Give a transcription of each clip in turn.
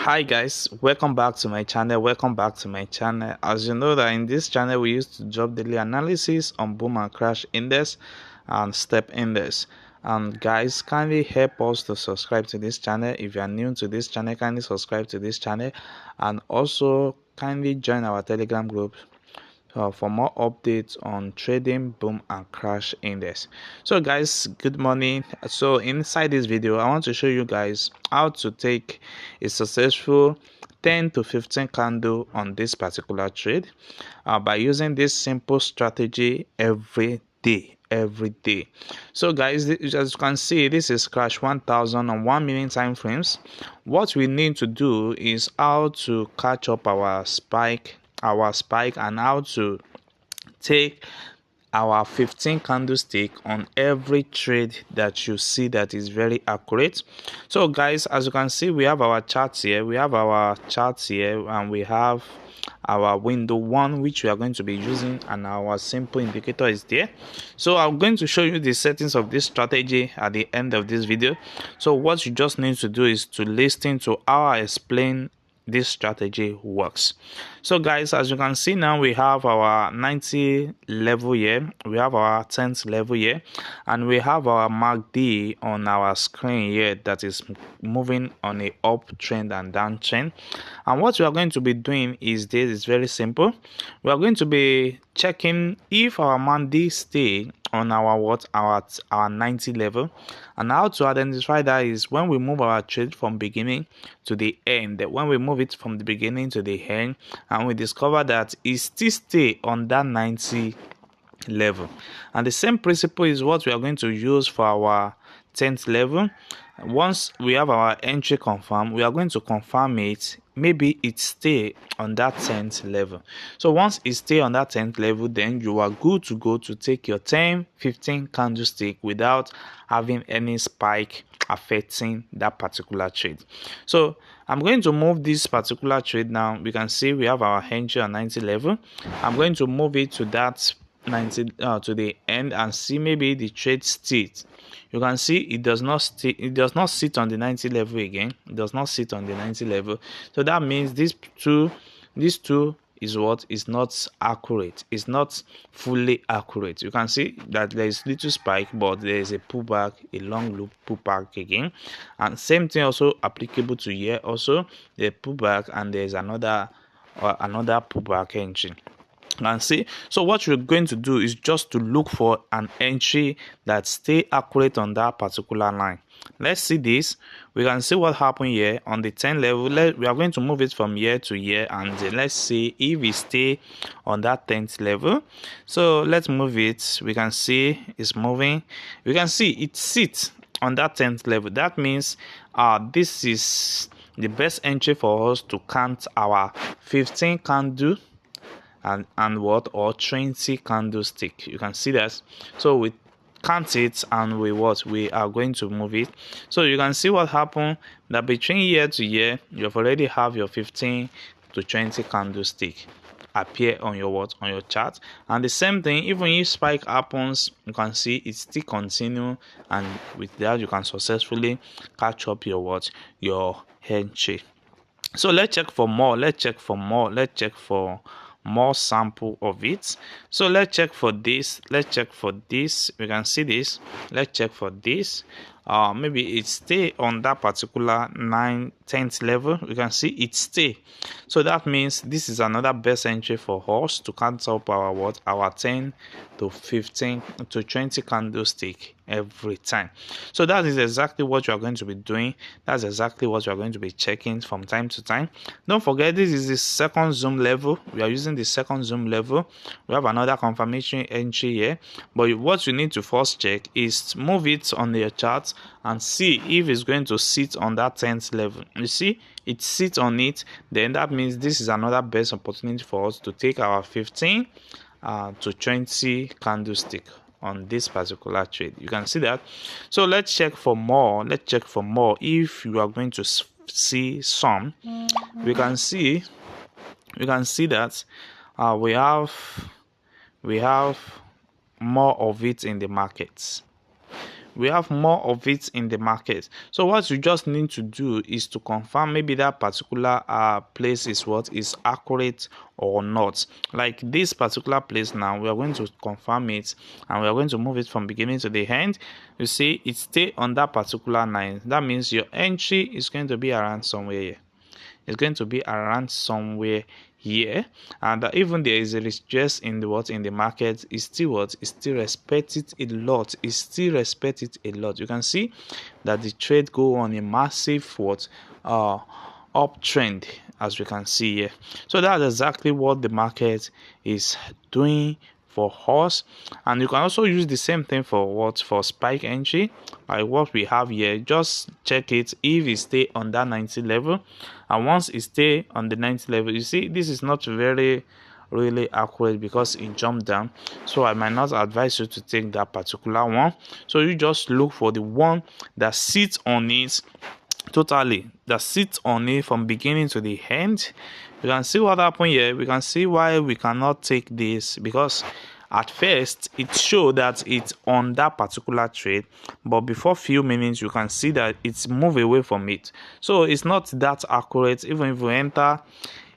Hi guys, welcome back to my channel. As you know that in this channel we used to drop daily analysis on boom and crash index and step index. And guys, kindly help us to subscribe to this channel. If you are new to this channel, kindly subscribe to this channel and also kindly join our telegram group for more updates on trading boom and crash index. So guys, good morning. So inside this video I want to show you guys how to take a successful 10 to 15 candle on this particular trade by using this simple strategy every day. So guys, as you can see, this is crash 1000 on 1 minute time frames. What we need to do is how to catch up our spike and how to take our 15 candlestick on every trade that you see that is very accurate. So guys, as you can see, we have our charts here, and we have our window one, which we are going to be using, and our simple indicator is there. So I'm going to show you the settings of this strategy at the end of this video. So what you just need to do is to listen to how I explain this strategy works. So guys, as you can see now, we have our 90 level here, we have our 10th level here, and we have our MACD on our screen here that is moving on a uptrend and downtrend. And what we are going to be doing is this is very simple. We are going to be checking if our MACD stay on our 90 level, and how to identify that is when we move our trade from beginning to the end. When we move it from the beginning to the end and we discover that it still stay on that 90 level, and the same principle is what we are going to use for our 10th level. Once we have our entry confirmed, we are going to confirm it. Maybe it stay on that 10th level. So once it stay on that 10th level, then you are good to go to take your 10-15 candlestick without having any spike affecting that particular trade. So I'm going to move this particular trade now. We can see we have our entry on 90 level. I'm going to move it to that 90 to the end and see maybe the trade state. You can see it does not sit on the 90 level again. It does not sit on the 90 level. So that means these two is what is not accurate. It's not fully accurate. You can see that there is little spike, but there is a pullback, a long loop pullback again. And same thing also applicable to here. Also the pullback, and there is another pullback entry. And see, so what you're going to do is just to look for an entry that stay accurate on that particular line. Let's see this. We can see what happened here on the 10 level. We are going to move it from here to here, and let's see if we stay on that 10th level. So let's move it. We can see it's moving. We can see it sits on that 10th level. That means this is the best entry for us to count our 15 candle and what, or 20 candlestick. You can see that. So we count it and we are going to move it. So you can see what happened, that between year to year you've already have your 15 to 20 candlestick appear on your chart. And the same thing, even if spike happens, you can see it still continue, and with that you can successfully catch up your entry. So let's check for more sample of it. So let's check for this. We can see this. Let's check for this. Maybe it stay on that particular 10th level. You can see it stay. So that means this is another best entry for us to count up our 10 to 15 to 20 candlestick every time. So that is exactly what you are going to be doing. That's exactly what you are going to be checking from time to time. Don't forget, this is the second zoom level. We are using the second zoom level. We have another confirmation entry here, but what you need to first check is move it on your chart and see if it's going to sit on that 10th level. You see it sits on it, then that means this is another best opportunity for us to take our 15 to 20 candlestick on this particular trade. You can see that. So let's check for more. If you are going to see some, we can see that we have more of it in the markets. we have more of it in the market. So what you just need to do is to confirm maybe that particular place is what is accurate or not. Like this particular place now, we are going to confirm it, and we are going to move it from beginning to the end. You see it stay on that particular line. That means your entry is going to be around somewhere here. It's going to be around somewhere here, and even there is a stress in the what in the market, is still what is still respect it a lot. Is still respect it a lot. You can see that the trade go on a massive what uptrend, as we can see here. So that's exactly what the market is doing for us. And you can also use the same thing for what for spike entry, like what we have here. Just check it if it stay on that 90 level, and once it stay on the 90 level, you see this is not really accurate because it jumped down. So I might not advise you to take that particular one. So you just look for the one that sits on it totally, that sits on it from beginning to the end. You can see what happened here. We can see why we cannot take this, because at first it showed that it's on that particular trade, but before few minutes you can see that it's moved away from it. So it's not that accurate. Even if you enter,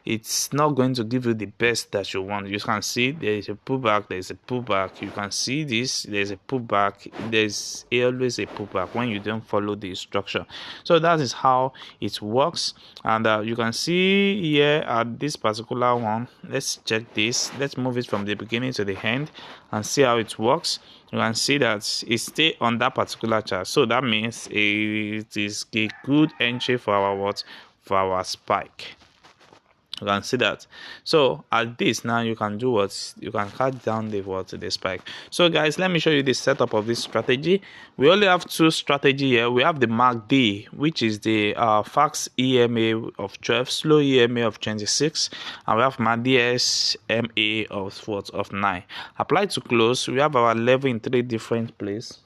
it's not going to give you the best that you want. You can see there is a pullback, there is a pullback. You can see this, there's a pullback, there's always a pullback when you don't follow the instruction. So that is how it works. And you can see here at this particular one, let's check this. Let's move it from the beginning to the end and see how it works. You can see that it stay on that particular chart. So that means it is a good entry for our what, for our spike. You can see that. So at this now, you can do what, you can cut down the spike. So guys, let me show you the setup of this strategy. We only have two strategy here. We have the MACD, which is the fax EMA of 12, slow EMA of 26, and we have MACD SMA of 9. Apply to close. We have our level in 3 different places.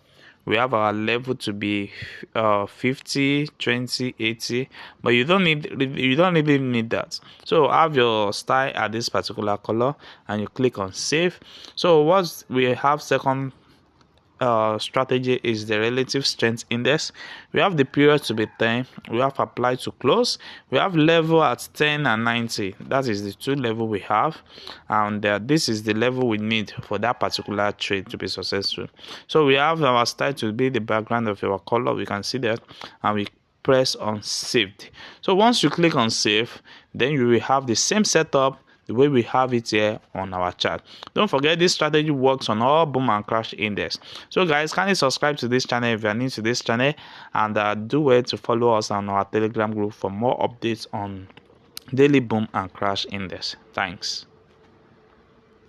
We have our level to be 50, 20, 80, but you don't really need that. So have your style at this particular color, and you click on save. So what we have second strategy is the relative strength index. We have the period to be 10. We have apply to close. We have level at 10 and 90. That is the two level we have, and this is the level we need for that particular trade to be successful. So we have our style to be the background of our color. We can see that, and we press on saved. So once you click on save, then you will have the same setup the way we have it here on our chart. Don't forget, this strategy works on all boom and crash index. So guys, kindly subscribe to this channel if you are new to this channel, and do well to follow us on our Telegram group for more updates on daily boom and crash index. Thanks.